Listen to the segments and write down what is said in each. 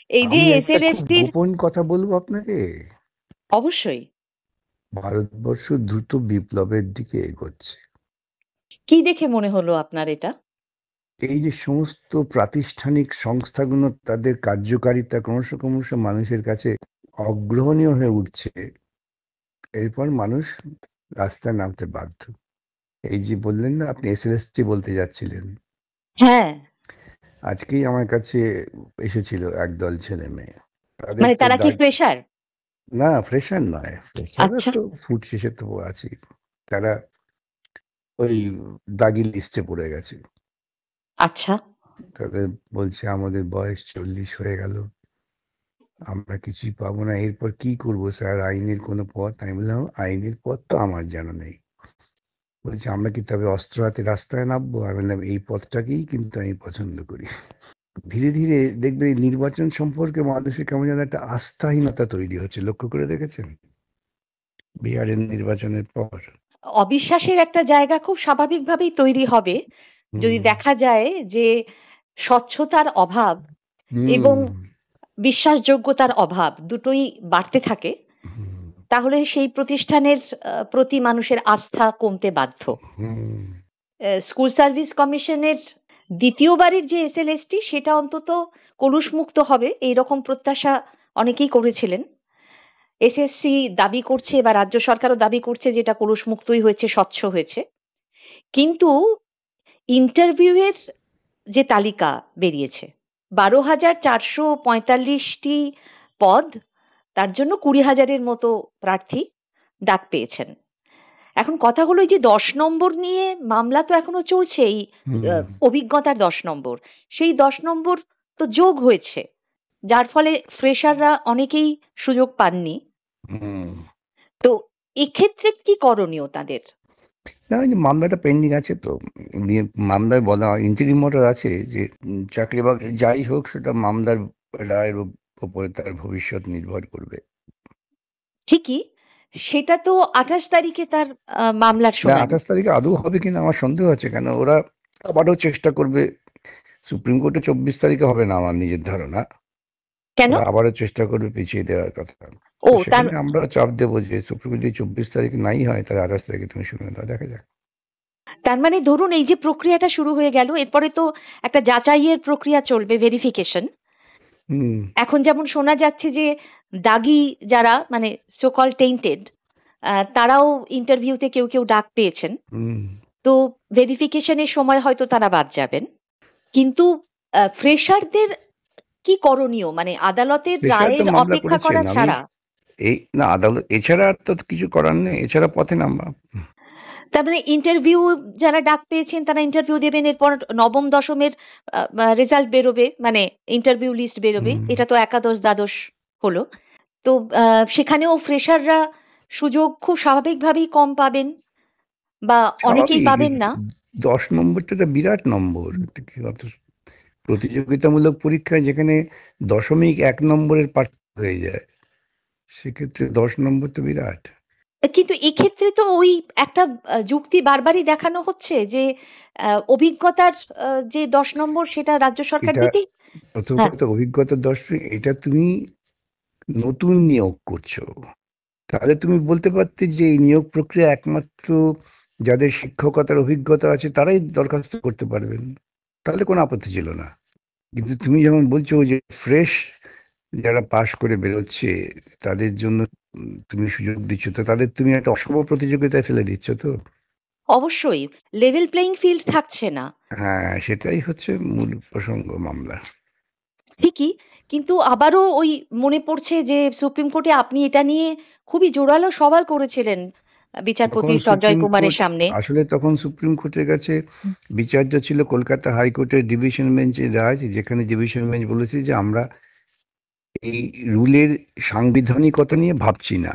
এই যে আমি একটা খুব এসএলএসটির গোপন কথা বলবো আপনাকে। অবশ্যই। ভারতবর্ষ দ্রুত বিপ্লবের দিকে এগোচ্ছে। কি দেখে মনে হলো আপনার এটা? এই যে সমস্ত প্রাতিষ্ঠানিক সংস্থাগুলো তাদের কার্যকারিতা ক্রমশ ক্রমশ মানুষের কাছে অগ্রহণীয় হয়ে উঠছে, এরপর মানুষ রাস্তায় নামতে বাধ্য। এই যে বললেন না আপনি এসএলএসটি বলতে যাচ্ছিলেন, হ্যাঁ, আজকেই আমার কাছে এসেছিল একদল ছেলে মেয়ে। তাদের মানে তো তারা কি ফ্রেশার? না, ফ্রেশার নয়, ফ্রেশাররা আচ্ছা, তো ফুট শেষে তো আছে। তারা ওই দাগি লিস্টে পড়ে গেছে। আচ্ছা। তাদের বলছে আমাদের বয়স 40 হয়ে গেল, আমরা কিছুই পাবো না, এরপর কি করবো স্যার, আইনের কোনো পথ? আমি বললাম আইনের পথ তো আমার জানা নেই। বলছে আমরা কি তবে অস্ত্র হাতে রাস্তায় নামবো? আমি বললাম এই পথটাকেই কিন্তু আমি পছন্দ করি। ধীরে ধীরে দেখবে এই নির্বাচন সম্পর্কে মানুষের কেমন যেন একটা আস্থাহীনতা তৈরি হচ্ছে, লক্ষ্য করে দেখেছেন বিহারের নির্বাচনের পর? অবিশ্বাসের একটা জায়গা খুব স্বাভাবিকভাবেই তৈরি হবে যদি হুম। দেখা যায় যে স্বচ্ছতার অভাব এবং হুম। বিশ্বাসযোগ্যতার অভাব দুটোই বাড়তে থাকে। হুম। তাহলে সেই প্রতিষ্ঠানের প্রতি মানুষের আস্থা কমতে বাধ্য। হুম। স্কুল সার্ভিস কমিশনের দ্বিতীয়বারের যে এসএলএসটি সেটা অন্তত কলুষমুক্ত হবে এই রকম প্রত্যাশা অনেকেই করেছিলেন। এসএসসি দাবি করছে বা রাজ্য সরকারও দাবি করছে যে এটা কলুষমুক্তই হয়েছে, স্বচ্ছ হয়েছে। কিন্তু ইন্টারভিউয়ের যে তালিকা বেরিয়েছে, 12,445টি পদ, তার জন্য 20,000-এর মতো প্রার্থী ডাক পেয়েছেন। এখন কথা হলো এই যে 10 নম্বর নিয়ে মামলা তো এখনো চলছে, এই হুম। অভিজ্ঞতার 10 নম্বর, সেই 10 নম্বর তো যোগ হয়েছে, যার ফলে ফ্রেশাররা অনেকেই সুযোগ পাননি। হুম। তো এক্ষেত্রে কি করণীয় তাদের? না, ওই যে মামলাটা পেন্ডিং আছে তো, নিয়ে মামলায় বলা ইন্টারিম অর্ডার আছে যে চাকরি বাকরি যাই হোক সেটা মামলার রায়ের উপরে তার ভবিষ্যৎ নির্ভর করবে। ঠিকই, সেটা তো 28 তারিখে তার মামলার না, শুনানি। 28 তারিখে আদৌ হবে কিনা আমার সন্দেহ আছে, কেন ওরা আবারও চেষ্টা করবে। সুপ্রিম কোর্টে 24 তারিখে হবে না আমার নিজের ধারণা। কেন? ওরা আবারও চেষ্টা করবে পিছিয়ে দেওয়ার কথা। ও তো তার সেখানে আমরা চাপ দেবো যে সুপ্রিম কোর্ট যদি 24 তারিখ নাই হয় তাহলে 28 তারিখে তুমি শুনে দাও, দেখা যাক। তার মানে ধরুন এই যে প্রক্রিয়াটা শুরু হয়ে গেল, এরপরে তো একটা যাচাইয়ের প্রক্রিয়া চলবে, ভেরিফিকেশন। হুম। এখন যেমন শোনা যাচ্ছে যে দাগি যারা মানে সো কল টেইন্টেড, তারাও ইন্টারভিউতে কেউ কেউ ডাক পেয়েছেন। হুম। তো ভেরিফিকেশনের সময় হয়তো তারা বাদ যাবেন। কিন্তু ফ্রেশারদের কি করণীয়, মানে আদালতের পেশায় তো রায়ের মামলা অপেক্ষা করেছেন, করা আমি ছাড়া? এই না আদালত এছাড়া আর তো কিছু করার নেই, এছাড়া পথে নামা। তার মানে ইন্টারভিউ যারা ডাক পেয়েছেন তারা ইন্টারভিউ দেবেন, এরপর নবম দশমের রেজাল্ট বেরোবে, মানে ইন্টারভিউ লিস্ট বেরোবে, হুম। এটা তো একাদশ দ্বাদশ হলো। তো সেখানেও ফ্রেশাররা সুযোগ খুব স্বাভাবিকভাবেই কম পাবেন বা অনেকেই স্বাভাবিক, পাবেন না। 10 নম্বরটা একটা বিরাট নম্বর, এটা কি অত প্রতিযোগিতামূলক পরীক্ষায় যেখানে 0.1 নম্বরের পার্থক্য হয়ে যায়, সেক্ষেত্রে 10 নম্বর তো বিরাট। কিন্তু এক্ষেত্রে তো ওই একটা যুক্তি বারবারই দেখানো হচ্ছে যে অভিজ্ঞতার যে 10 নম্বর সেটা রাজ্য সরকার এটা দিতেই। প্রথম হ্যাঁ, কথা, অভিজ্ঞতার 10, এটা তুমি নতুন নিয়োগ করছো, তাহলে তুমি বলতে পারতে যে এই নিয়োগ প্রক্রিয়া একমাত্র যাদের শিক্ষকতার অভিজ্ঞতা আছে তারাই দরখাস্ত করতে পারবেন, তাহলে কোনো আপত্তি ছিল না। কিন্তু তুমি যেমন বলছো যে ফ্রেশ যারা পাশ করে বেরোচ্ছে তাদের জন্য তুমি সুযোগ দিচ্ছ, তো তাদের তুমি একটা অসম প্রতিযোগিতায় ফেলে দিচ্ছ তো। অবশ্যই লেভেল প্লেইং ফিল্ড থাকছে না। হ্যাঁ, সেটাই হচ্ছে মূল প্রসঙ্গ মামলা। ঠিকই, কিন্তু আবারও ওই মনে পড়ছে যে সুপ্রিম কোর্টে আপনি এটা নিয়ে খুবই জোরালো সওয়াল করেছিলেন বিচারপতি তখন সঞ্জয় সুপ্রিম কুমারের কোর্ট, সামনে। আসলে তখন সুপ্রিম কোর্টের কাছে বিচার্য ছিল কলকাতা হাইকোর্টের ডিভিশন বেঞ্চের রায়, যেখানে ডিভিশন বেঞ্চ বলেছে যে আমরা এই রুলের সাংবিধানিকতা নিয়ে ভাবছি না।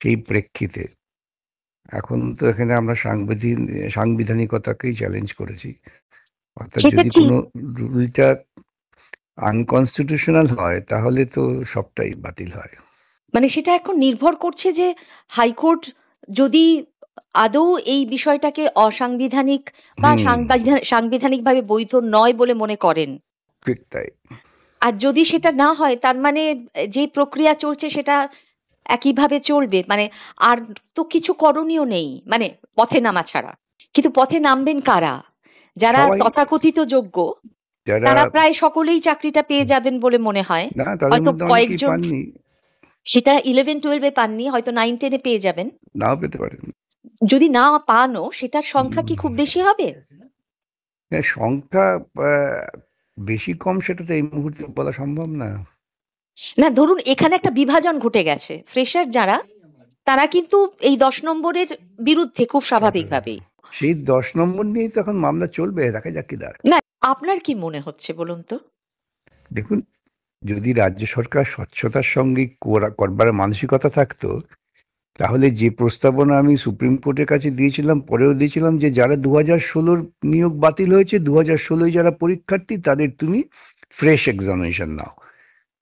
সেই প্রেক্ষিতে এখন তো এখানে আমরা সাংবিধানিকতাকেই চ্যালেঞ্জ করেছি। অর্থাৎ সেটা যদি ঠিক, কোনো রুলটা আনকনস্টিটিউশনাল হয় তাহলে তো সবটাই বাতিল হয়। মানে সেটা এখন নির্ভর করছে যে হাইকোর্ট যদি আদৌ এই বিষয়টাকে অসাংবিধানিক বা হুম। সাংবিধানিকভাবে বৈধ নয় বলে মনে করেন। ঠিক তাই। আর যদি সেটা না হয় তার মানে যে প্রক্রিয়া চলছে সেটা একইভাবে চলবে, মানে আর তো কিছু করণীয় নেই, মানে পথে নামা ছাড়া। কিন্তু পথে নামবেন কারা? যারা সবাই, তথাকথিত যোগ্য যারা, তারা প্রায় সকলেই চাকরিটা পেয়ে যাবেন বলে মনে হয়। না তাদের হয়তো মধ্যে অনেকেই কয়েকজন পাননি, সেটা 11-12 পাননি, হয়তো 9-10 পেয়ে যাবেন। নাও পেতে পারেন। যদি না পানও সেটার সংখ্যা কি খুব বেশি হবে? হ্যাঁ, সংখ্যা বেশি কম সেটা তো এই মুহূর্তে বলা সম্ভব না। না, ধরুন এখানে একটা বিভাজন ঘটে গেছে, ফ্রেশার যারা তারা কিন্তু এই 10 নম্বরের বিরুদ্ধে খুব স্বাভাবিকভাবেই। সেই 10 নম্বর নিয়েই তো এখন মামলা চলবে, দেখা যাক কি দাঁড়ায়। না, আপনার কি মনে হচ্ছে বলুন তো? দেখুন, যদি রাজ্য সরকার স্বচ্ছতার সঙ্গে করবার মানসিকতা থাকতো, তাহলে যে প্রস্তাবনা আমি সুপ্রিম কোর্টের কাছে দিয়েছিলাম, পরেও দিয়েছিলাম, যে যারা 2016 নিয়োগ বাতিল হয়েছে, 2016 যারা পরীক্ষার্থী তাদের তুমি ফ্রেশ এক্সামিনেশন নাও,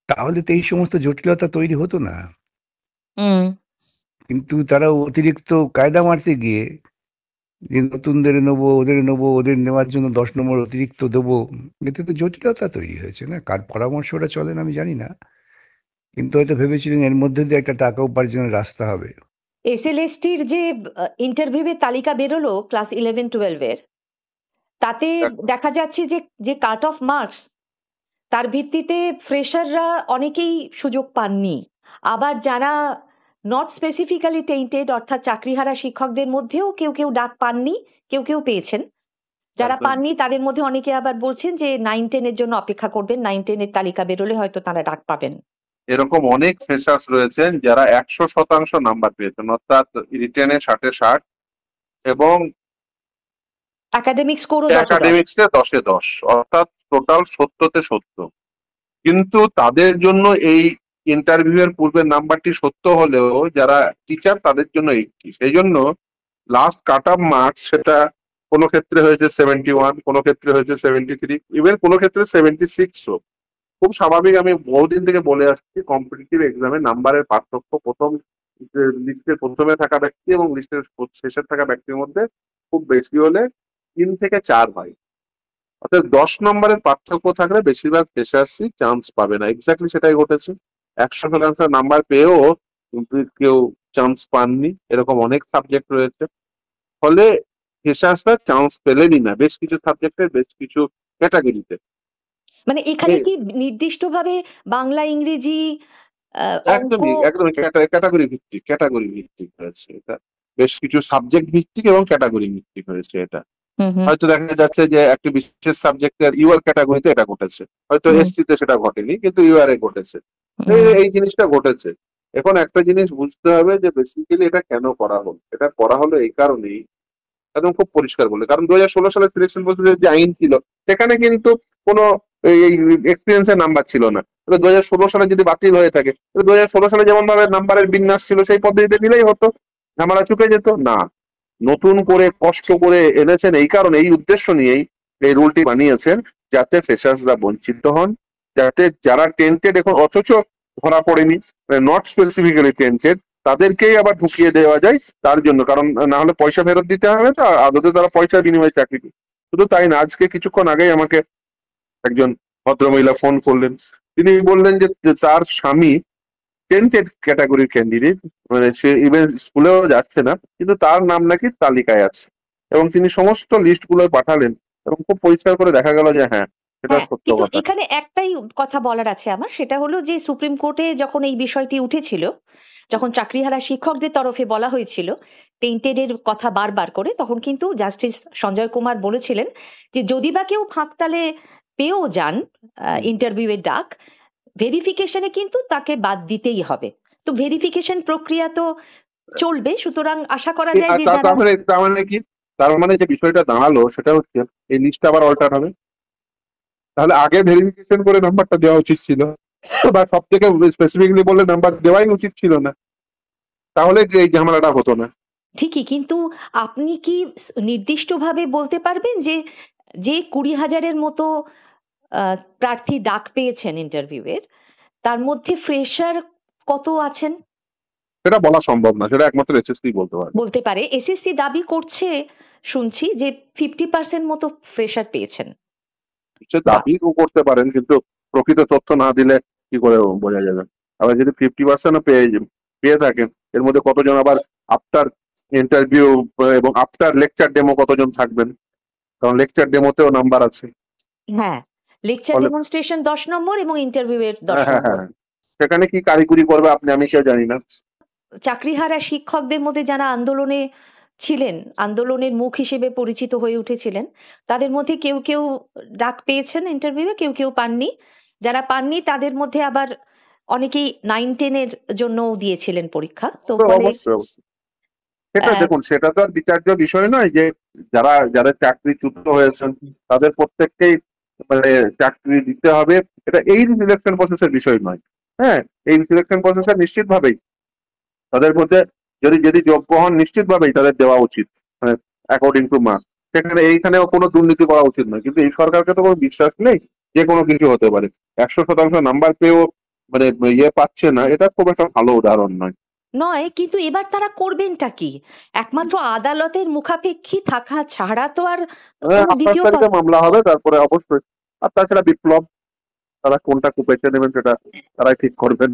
তাহলে তো এই সমস্ত জটিলতা তৈরি হতো না। হুম। কিন্তু তারা অতিরিক্ত কায়দা মারতে গিয়ে, যে নতুনদের নেবো, ওদের নেওয়ার জন্য 10 নম্বর অতিরিক্ত দেবো, এতে তো জটিলতা তৈরি হয়েছে না। কার পরামর্শ ওটা চলেন আমি জানি না, কিন্তু হয়তো ভেবেছিলেন এর মধ্যে দিয়ে একটা টাকা উপার্জনের রাস্তা হবে। এসএলএসটির যে ইন্টারভিউয়ের তালিকা বেরোলো ক্লাস 11-12-এর, তাতে দেখা যাচ্ছে যে যে কাট অফ মার্কস তার ভিত্তিতে ফ্রেশাররা অনেকেই সুযোগ পাননি। আবার যারা নট স্পেসিফিক্যালি টেইন্টেড অর্থাৎ চাকরিহারা শিক্ষকদের মধ্যেও কেউ কেউ ডাক পাননি, কেউ কেউ পেয়েছেন। যারা পাননি তাদের মধ্যে অনেকে আবার বলছেন যে 9-10-এর জন্য অপেক্ষা করবেন, 9-10-এর তালিকা বেরোলে হয়তো তারা ডাক পাবেন। এরকম অনেক ফ্রেশার্স রয়েছেন যারা 100% নাম্বার পেয়েছেন, অর্থাৎ রিটেনে 60-এ 60 এবং একাডেমিক স্কোরও 10-এ 10। একাডেমিক্সে 10-এ 10, অর্থাৎ টোটাল 70-তে 70। কিন্তু তাদের জন্য এই ইন্টারভিউ এর পূর্বের নাম্বারটি 70 হলেও যারা টিচার তাদের জন্য 80। সেই জন্য লাস্ট কাট অফ মার্কস সেটা কোনো ক্ষেত্রে হয়েছে 71, কোনো ক্ষেত্রে হয়েছে 73, ইভেন কোনো ক্ষেত্রে 76ও। খুব স্বাভাবিক, আমি বহুদিন থেকে বলে আসছি কম্পিটিটিভ এক্সামে নাম্বারের পার্থক্য প্রথম লিস্টের প্রথমে থাকা ব্যক্তি এবং লিস্টের শেষে থাকা ব্যক্তির মধ্যে খুব বেশি হলে 3 থেকে 4 হয়। অর্থাৎ 10 নম্বরের পার্থক্য থাকলে বেশিরভাগ ফ্রেশার্সই চান্স পাবে না। এক্স্যাক্টলি সেটাই ঘটেছে। 100% নাম্বার পেয়েও কিন্তু কেউ চান্স পাননি, এরকম অনেক সাবজেক্ট রয়েছে। ফলে ফ্রেশার্সরা চান্স পেলেনই না বেশ কিছু সাবজেক্টের, বেশ কিছু ক্যাটাগরিতে। মানে এখানে কি নির্দিষ্টভাবে বাংলা, ইংরেজি, অঙ্ক? একদমই ক্যাটাগরি ভিত্তিক হয়েছে এটা। বেশ কিছু সাবজেক্ট ভিত্তিক এবং ক্যাটাগরি ভিত্তিক হয়েছে এটা। হয়তো দেখা যাচ্ছে যে একটা বিশেষ সাবজেক্টের ইউআর ক্যাটাগরিতে এটা ঘটেছে, হয়তো এসসি তে সেটা ঘটেনি, কিন্তু ইউআর এ ঘটেছে। এই জিনিসটা ঘটেছে। এখন একটা জিনিস বুঝতে হবে যে বেসিক্যালি এটা কেন করা হলো। এটা করা হলো এই কারণেই, একদম খুব পরিষ্কার বলে, কারণ 2016 সালের সিলেকশন প্রসেসের যে আইন ছিল সেখানে কিন্তু কোনো এই এক্সপিরিয়েন্সের নাম্বার ছিল না। 2016 সালে যদি বাতিল হয়ে থাকে, 2016 সালে যেমন ভাবে নাম্বারের বিন্যাস ছিল সেই পদ্ধতিতে দিলেই হতো, ঝামেলা চুকে যেত না। নতুন করে কষ্ট করে এনেছেন এই কারণে, এই উদ্দেশ্য নিয়েই এই রুলটি বানিয়েছেন, যাতে ফ্রেশার্সরা বঞ্চিত হন, যাতে যারা টেন্টেড এখন অথচ ধরা পড়েনি, নট স্পেসিফিক্যালি টেন্টেড, তাদেরকেই আবার ঢুকিয়ে দেওয়া যায় তার জন্য। কারণ না হলে পয়সা ফেরত দিতে হবে, তো আদতে তারা পয়সার বিনিময়ে চাকরি করে। শুধু তাই না, আজকে কিছুক্ষণ আগেই আমাকে একজন ভদ্রমহিলা ফোন করলেন। তিনি বললেন যে তার স্বামী টেন্টেড ক্যাটাগরির ক্যান্ডিডেট, মানে সে ইভেন স্কুলেও যাচ্ছে না, কিন্তু তার নাম নাকি তালিকায় আছে, এবং তিনি সমস্ত লিস্ট গুলো পাঠালেন এবং খুব পরিষ্কার করে দেখা গেল যে হ্যাঁ, সেটা সত্য কিন্তু কথা। এখানে একটাই কথা বলার আছে আমার, সেটা হলো যে সুপ্রিম কোর্টে যখন এই বিষয়টি উঠেছিল, যখন চাকরিহারা শিক্ষকদের তরফে বলা হয়েছিল টেন্টেডের কথা বারবার করে, তখন কিন্তু জাস্টিস সঞ্জয় কুমার বলেছিলেন যে যদি বা কেউ ফাঁকতালে পেয়েও যান ইন্টারভিউয়ের ডাক, ভেরিফিকেশনে কিন্তু তাকে বাদ দিতেই হবে। তো ভেরিফিকেশন প্রক্রিয়া তো চলবে, সুতরাং আশা করা যায় যে যারা তার মানে যে বিষয়টা দাঁড়ালো সেটা হচ্ছে এই লিস্ট আবার অল্টার হবে। তাহলে আগে ভেরিফিকেশন করে নাম্বারটা দেওয়া উচিত ছিল, বা সব থেকে স্পেসিফিকলি বলে নাম্বার দেওয়াই উচিত ছিল না, তাহলে এই ঝামেলাটা হতো না। ঠিকই, কিন্তু আপনি কি নির্দিষ্টভাবে বলতে পারবেন যে যে 20,000-এর মতো প্রার্থী ডাক পেয়েছেন ইন্টারভিউয়ের, তার মধ্যে ফ্রেশার কত আছেন? সেটা বলা সম্ভব না, সেটা একমাত্র এসএসসি বলতে পারে। এসএসসি দাবি করছে শুনছি যে 50% মতো ফ্রেশার পেয়েছেন। সে দাবি করতে পারেন, কিন্তু প্রকৃত তথ্য না দিলে কি করে বোঝা যাবে? আবার যদি 50% পেয়ে থাকেন, এর মধ্যে কতজন আবার আফটার ইন্টারভিউ এবং আফটার লেকচার ডেমো কতজন থাকবেন? কারণ লেকচার ডেমোতেও নাম্বার আছে। হ্যাঁ, লেকচার ডেমনস্ট্রেশন 10 নম্বর এবং ইন্টারভিউ এর 10 নম্বর। সেখানে কি কারিগরি করবে আপনি আমি কেউ জানি না। চাকরিহারা শিক্ষকদের মধ্যে যারা আন্দোলনে ছিলেন, আন্দোলনের মুখ হিসেবে পরিচিত হয়ে উঠেছিলেন, তাদের মধ্যে কেউ কেউ ডাক পেয়েছেন ইন্টারভিউয়ে, কেউ কেউ পাননি। যারা পাননি তাদের মধ্যে আবার অনেকেই 9-10 এর জন্যও দিয়েছিলেন পরীক্ষা। তো অবশ্যই সেটা দেখুন, সেটা তো আর বিচার্য বিষয় নয় যে যাদের চাকরিচ্যুত হয়েছেন তাদের প্রত্যেককেই মানে চাকরি দিতে হবে, এটা এই সিলেকশন প্রসেসের বিষয় নয়। হ্যাঁ, এই সিলেকশন প্রসেসে নিশ্চিতভাবেই তাদের মধ্যে যদি যোগ্য হন নিশ্চিতভাবেই তাদের দেওয়া উচিত, মানে অ্যাকর্ডিং টু মার্ক। সেখানে এইখানেও কোনো দুর্নীতি করা উচিত নয়, কিন্তু এই সরকারকে তো কোনো বিশ্বাস নেই, যে কোনো কিছু হতে পারে। 100% নাম্বার পেয়েও মানে পাচ্ছে না, এটা খুব একটা ভালো উদাহরণ নয়। কিন্তু এবার তারা করবেনটা কি? একমাত্র আদালতের মুখাপেক্ষী থাকা ছাড়া তো আর 28 তারিখে মামলা হবে, তারপরে অবশ্যই। আর তাছাড়া বিপ্লব, তারা কোনটা বেছে নেবেন সেটা তারাই ঠিক করবেন।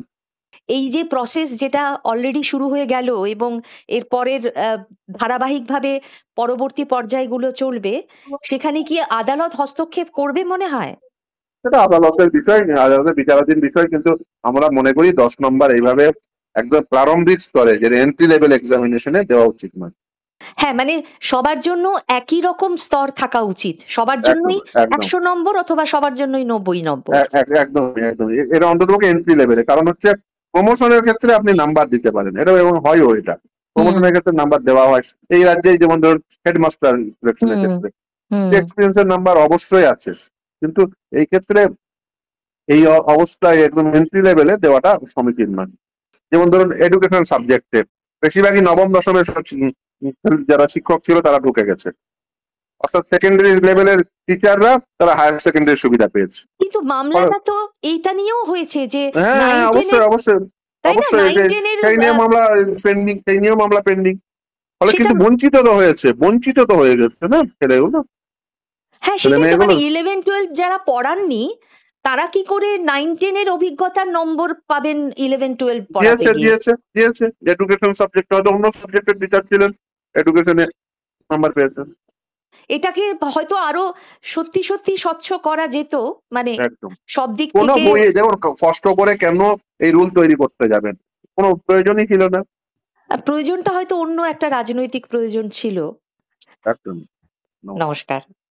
এই যে প্রসেস যেটা অলরেডি শুরু হয়ে গেল এবং এর পরের ধারাবাহিকভাবে পরবর্তী পর্যায়গুলো চলবে, সেখানে কি আদালত হস্তক্ষেপ করবে মনে হয়? সেটা আদালতের বিষয়, আদালতের বিচারাধীন বিষয়, কিন্তু আমরা মনে করি 10 নম্বর এইভাবে একদম প্রারম্ভিক স্তরে যে এন্ট্রি লেভেল এক্সামিনেশনে দেওয়া উচিত নয়। হ্যাঁ, মানে সবার জন্য একই রকম স্তর থাকা উচিত, সবার জন্যই 100 নম্বর অথবা সবার জন্যই 90 নম্বর। একদম একদম, এটা অন্ততপক্ষে এন্ট্রি লেভেলে। কারণ হচ্ছে প্রমোশনের ক্ষেত্রে আপনি নাম্বার দিতে পারেন, এটা এবং হয়ও, এটা প্রমোশনের ক্ষেত্রে নাম্বার দেওয়া হয়। এই রাজ্যে যেমন ধরুন হেডমাস্টার সিলেকশনের ক্ষেত্রে এক্সপিরিয়েন্সের নাম্বার অবশ্যই আছে, কিন্তু এই ক্ষেত্রে এই অবস্থায় একদম এন্ট্রি লেভেলে দেওয়াটা সমীচীন নয়। যেমন ধরুন এডুকেশন সাবজেক্টে বেশিরভাগই নবম দশমের যারা শিক্ষক ছিল তারা ঢুকে গেছে, অর্থাৎ সেকেন্ডারি লেভেলের টিচাররা তারা হায়ার সেকেন্ডারি সুবিধা পেয়েছে। কিন্তু মামলাটা তো এইটা নিয়েও হয়েছে যে অবশ্যই অবশ্যই অবশ্যই সেই নিয়ে মামলা পেন্ডিং, ফলে কিন্তু বঞ্চিত তো হয়ে গেছে না ছেলেগুলো। হ্যাঁ, সেটাই তো, মানে 11-12 যারা পড়াননি তারা কি করে 9-10 এর অভিজ্ঞতার নম্বর পাবেন 11-12 পড়াতে গিয়ে? দিয়েছে এডুকেশন সাবজেক্ট, হয়তো অন্য সাবজেক্টের টিচার ছিলেন, এডুকেশনে নাম্বার পেয়েছেন। এটাকে হয়তো আরো সত্যি সত্যি স্বচ্ছ করা যেত, মানে সব দিক থেকে। কোনো বইয়ে যেমন কষ্ট করে কেন এই রুল তৈরি করতে যাবেন, কোনো প্রয়োজনই ছিল না। প্রয়োজনটা হয়তো অন্য একটা রাজনৈতিক প্রয়োজন ছিল। একদম। নমস্কার।